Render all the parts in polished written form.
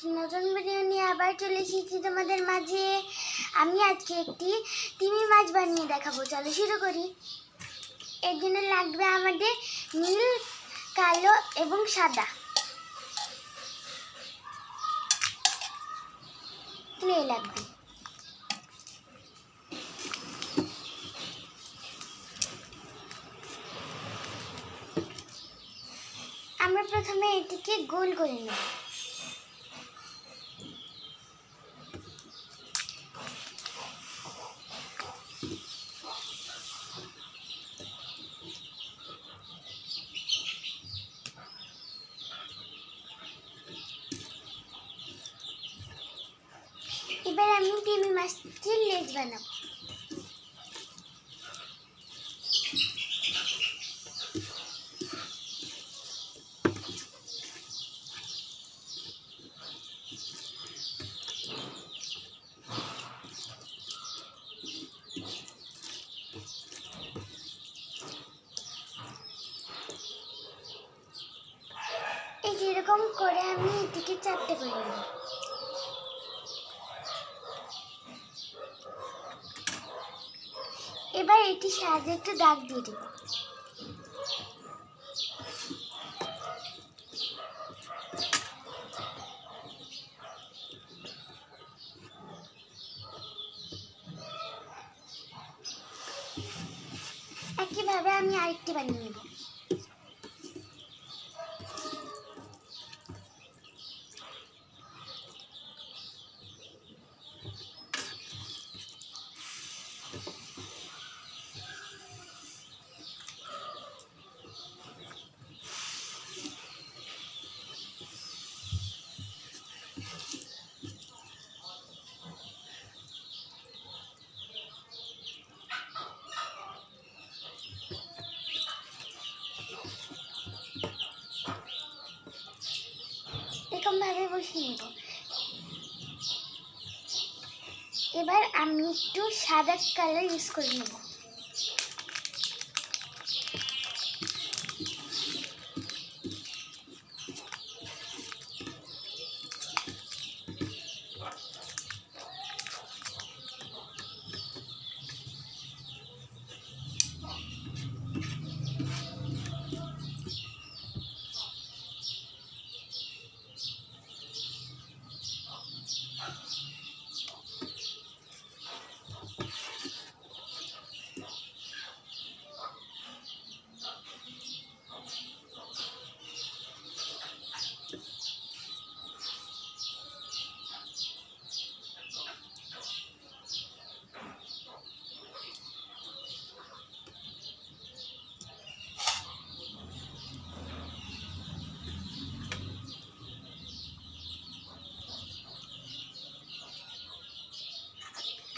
একটি নতুন ভিডিও নিয়ে আবার চলে এসেছি তোমাদের মাঝে। আমি আজকে একটি তিমি মাছ বানিয়ে দেখাবো। চলো শুরু করি। এর জন্য লাগবে আমাদের নীল, কালো এবং সাদা ক্লে লাগবে। আমরা প্রথমে এটিকে গোল করে নেব। এবার আমি তিমি মাছটির লেজ বানাবো। এই যেরকম করে আমি এটিকে চারটে করে নেব। এবার এটির সাহায্যে একটু দাগ দিয়ে দেব। একইভাবে আমি আরেকটি বানিয়ে নেব। এরকমভাবে বসিয়ে নেব। এবার আমি একটু সাদা কালার ইউজ করে নেব।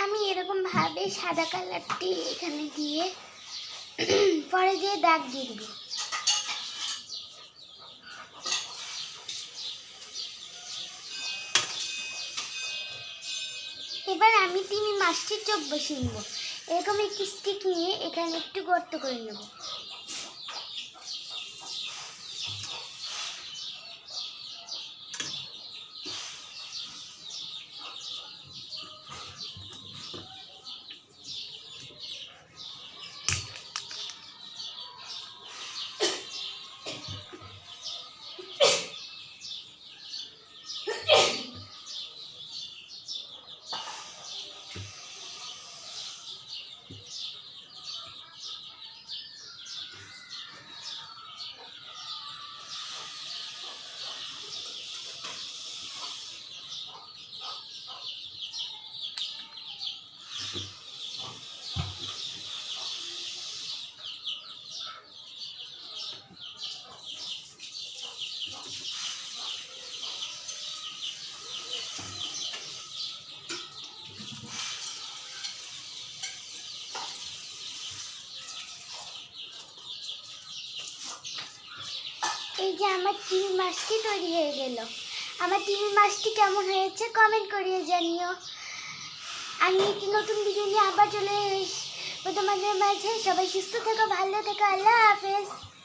আমি এরকম ভাবে সাদা কালারটি এখানে দিয়ে পরে দিয়ে দাগ দিয়ে দেব। এবার আমি তিমি মাছটির চোখ বসিয়ে নেব। এরকম একটি স্টিক নিয়ে এখানে একটু গর্ত করে নেব। এই যে আমার তিমি মাছটি তৈরি হয়ে গেল। আমার তিমি মাছটি কেমন হয়েছে কমেন্ট করিয়ে জানিও। আমি একটি নতুন ভিডিও নিয়ে আবার চলে আসবো তোমাদের মাঝে। সবাই সুস্থ থেকো, ভালো থেকো। আল্লাহ হাফেজ।